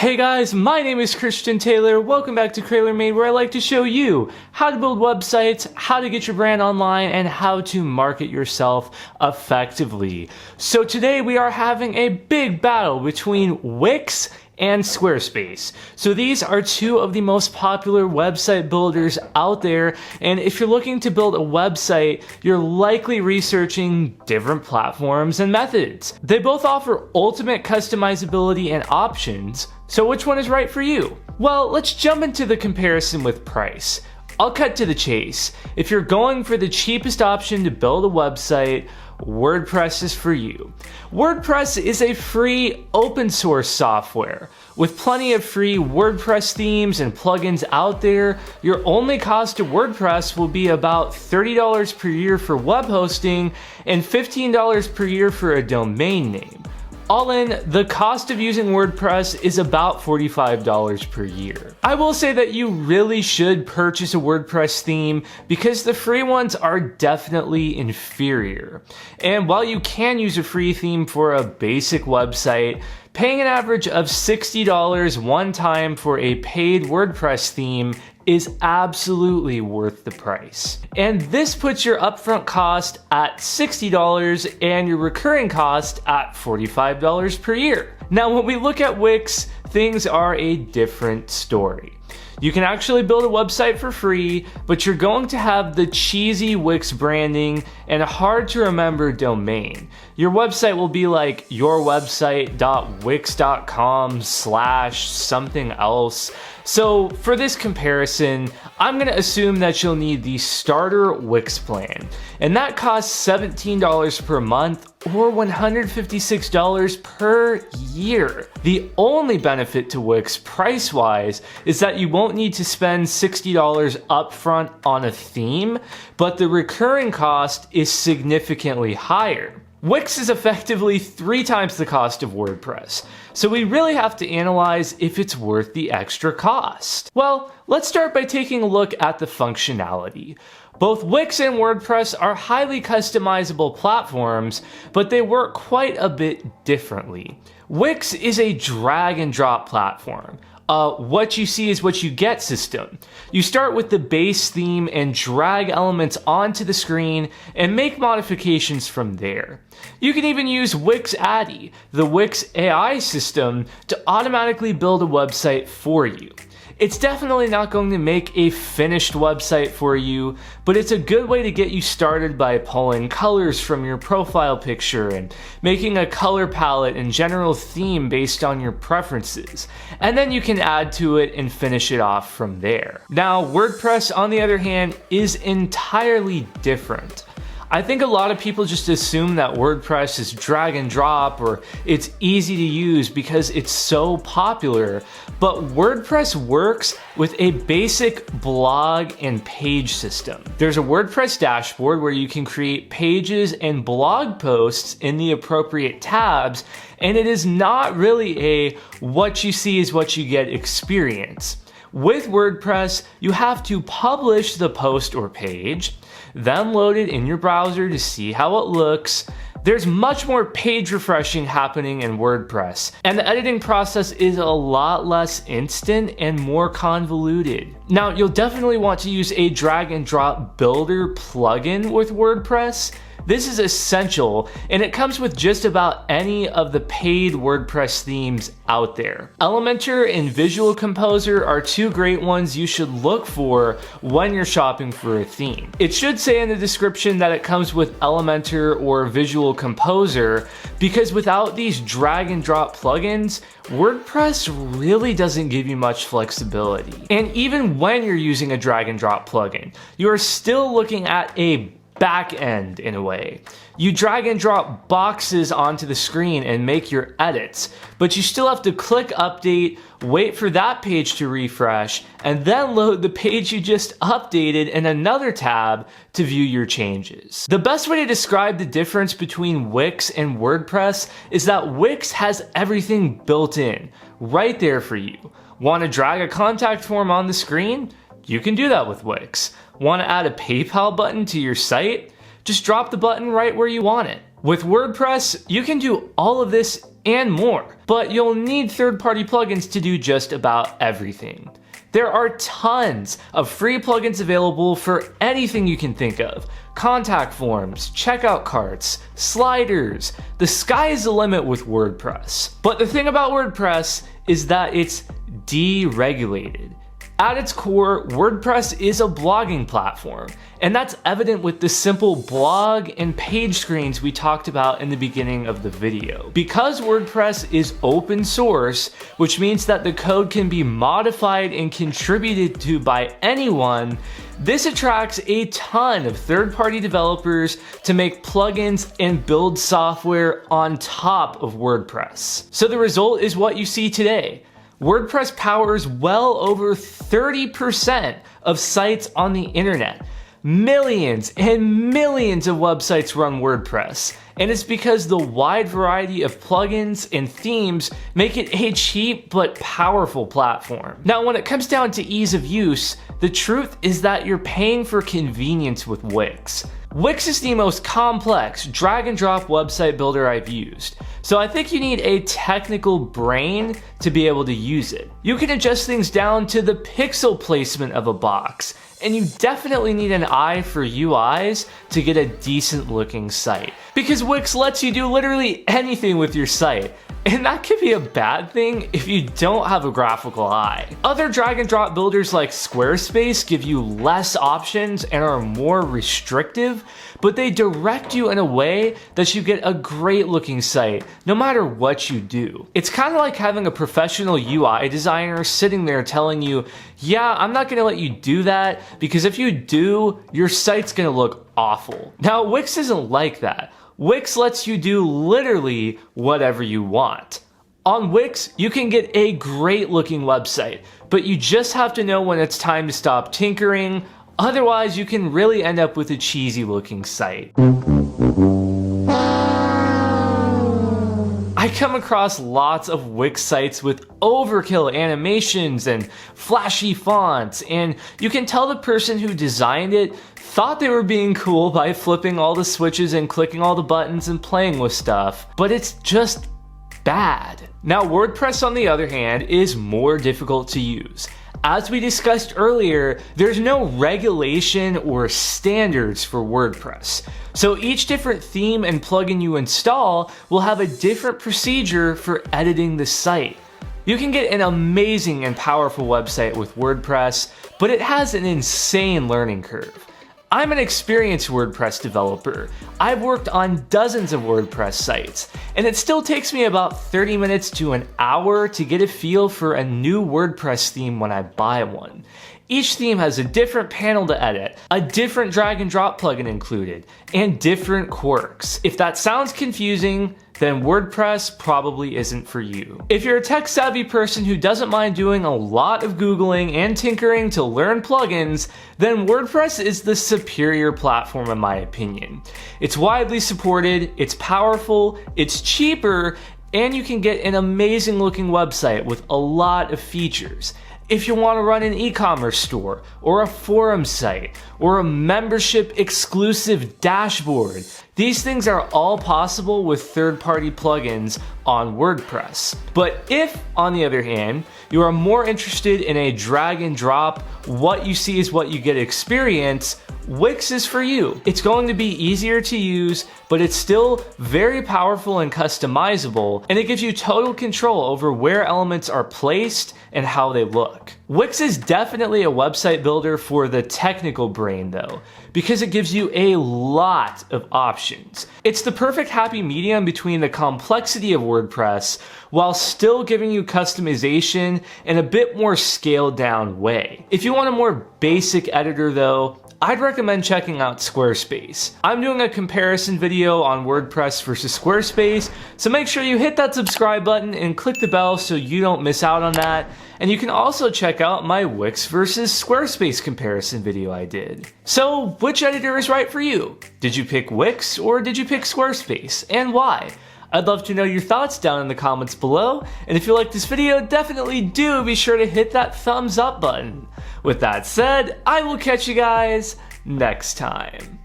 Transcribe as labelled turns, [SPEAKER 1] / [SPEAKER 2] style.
[SPEAKER 1] Hey guys, my name is Christian Taylor. Welcome back to CraylerMade, where I like to show you how to build websites, how to get your brand online, and how to market yourself effectively. So today we are having a big battle between Wix and Squarespace. So these are two of the most popular website builders out there, and if you're looking to build a website, you're likely researching different platforms and methods. They both offer ultimate customizability and options, so which one is right for you? Well, let's jump into the comparison with price. I'll cut to the chase. If you're going for the cheapest option to build a website, WordPress is for you. WordPress is a free open source software. With plenty of free WordPress themes and plugins out there, your only cost to WordPress will be about $30 per year for web hosting and $15 per year for a domain name. All in, the cost of using WordPress is about $45 per year. I will say that you really should purchase a WordPress theme because the free ones are definitely inferior. And while you can use a free theme for a basic website, paying an average of $60 one time for a paid WordPress theme is absolutely worth the price. And this puts your upfront cost at $60 and your recurring cost at $45 per year. Now, when we look at Wix, things are a different story. You can actually build a website for free, but you're going to have the cheesy Wix branding and a hard to remember domain. Your website will be like yourwebsite.wix.com/something else. So for this comparison, I'm going to assume that you'll need the starter Wix plan, and that costs $17 per month or $156 per year. The only benefit to Wix price-wise is that you won't need to spend $60 upfront on a theme, but the recurring cost is significantly higher. Wix is effectively 3 times the cost of WordPress, so we really have to analyze if it's worth the extra cost. Well, let's start by taking a look at the functionality. Both Wix and WordPress are highly customizable platforms, but they work quite a bit differently. Wix is a drag and drop platform. What you see is what you get system. You start with the base theme and drag elements onto the screen and make modifications from there. You can even use Wix Addy, the Wix AI system, to automatically build a website for you. It's definitely not going to make a finished website for you, but it's a good way to get you started by pulling colors from your profile picture and making a color palette and general theme based on your preferences. And then you can add to it and finish it off from there. Now, WordPress, on the other hand, is entirely different. I think a lot of people just assume that WordPress is drag and drop or it's easy to use because it's so popular, but WordPress works with a basic blog and page system. There's a WordPress dashboard where you can create pages and blog posts in the appropriate tabs, and it is not really a what you see is what you get experience. With WordPress, you have to publish the post or page, then load it in your browser to see how it looks. There's much more page refreshing happening in WordPress, and the editing process is a lot less instant and more convoluted. Now, you'll definitely want to use a drag and drop builder plugin with WordPress. This is essential, and it comes with just about any of the paid WordPress themes out there. Elementor and Visual Composer are 2 great ones you should look for when you're shopping for a theme. It should say in the description that it comes with Elementor or Visual Composer, because without these drag and drop plugins, WordPress really doesn't give you much flexibility. And even when you're using a drag and drop plugin, you are still looking at a back end in a way. You drag and drop boxes onto the screen and make your edits, but you still have to click update, wait for that page to refresh, and then load the page you just updated in another tab to view your changes. The best way to describe the difference between Wix and WordPress is that Wix has everything built in, right there for you. Want to drag a contact form on the screen? You can do that with Wix. Want to add a PayPal button to your site? Just drop the button right where you want it. With WordPress, you can do all of this and more. But you'll need third-party plugins to do just about everything. There are tons of free plugins available for anything you can think of. Contact forms, checkout carts, sliders. The sky is the limit with WordPress. But the thing about WordPress is that it's deregulated. At its core, WordPress is a blogging platform, and that's evident with the simple blog and page screens we talked about in the beginning of the video. Because WordPress is open source, which means that the code can be modified and contributed to by anyone, this attracts a ton of third-party developers to make plugins and build software on top of WordPress. So the result is what you see today. WordPress powers well over 30% of sites on the internet. Millions and millions of websites run WordPress, and it's because the wide variety of plugins and themes make it a cheap but powerful platform. Now, when it comes down to ease of use, the truth is that you're paying for convenience with Wix. Wix is the most complex drag and drop website builder I've used, so I think you need a technical brain to be able to use it. You can adjust things down to the pixel placement of a box, and you definitely need an eye for UIs to get a decent looking site. Because Wix lets you do literally anything with your site, and that could be a bad thing if you don't have a graphical eye. Other drag and drop builders like Squarespace give you less options and are more restrictive, but they direct you in a way that you get a great looking site no matter what you do. It's kind of like having a professional UI designer sitting there telling you, yeah, I'm not gonna let you do that because if you do, your site's gonna look awful. Now, Wix isn't like that. Wix lets you do literally whatever you want. On Wix, you can get a great looking website, but you just have to know when it's time to stop tinkering, otherwise you can really end up with a cheesy looking site. I come across lots of Wix sites with overkill animations and flashy fonts, and you can tell the person who designed it thought they were being cool by flipping all the switches and clicking all the buttons and playing with stuff, but it's just bad. Now, WordPress, on the other hand, is more difficult to use. As we discussed earlier, there's no regulation or standards for WordPress. So each different theme and plugin you install will have a different procedure for editing the site. You can get an amazing and powerful website with WordPress, but it has an insane learning curve. I'm an experienced WordPress developer. I've worked on dozens of WordPress sites, and it still takes me about 30 minutes to an hour to get a feel for a new WordPress theme when I buy one. Each theme has a different panel to edit, a different drag and drop plugin included, and different quirks. If that sounds confusing, then WordPress probably isn't for you. If you're a tech-savvy person who doesn't mind doing a lot of Googling and tinkering to learn plugins, then WordPress is the superior platform in my opinion. It's widely supported, it's powerful, it's cheaper, and you can get an amazing looking website with a lot of features. If you want to run an e-commerce store, or a forum site, or a membership exclusive dashboard, these things are all possible with third-party plugins on WordPress. But if, on the other hand, you are more interested in a drag and drop, what you see is what you get experience, Wix is for you. It's going to be easier to use, but it's still very powerful and customizable, and it gives you total control over where elements are placed and how they look. Wix is definitely a website builder for the technical brain though, because it gives you a lot of options. It's the perfect happy medium between the complexity of WordPress while still giving you customization in a bit more scaled down way. If you want a more basic editor though, I'd recommend checking out Squarespace. I'm doing a comparison video on WordPress versus Squarespace, so make sure you hit that subscribe button and click the bell so you don't miss out on that. And you can also check out my Wix versus Squarespace comparison video I did. So, which editor is right for you? Did you pick Wix or did you pick Squarespace, and why? I'd love to know your thoughts down in the comments below, and if you like this video, definitely do be sure to hit that thumbs up button. With that said, I will catch you guys next time.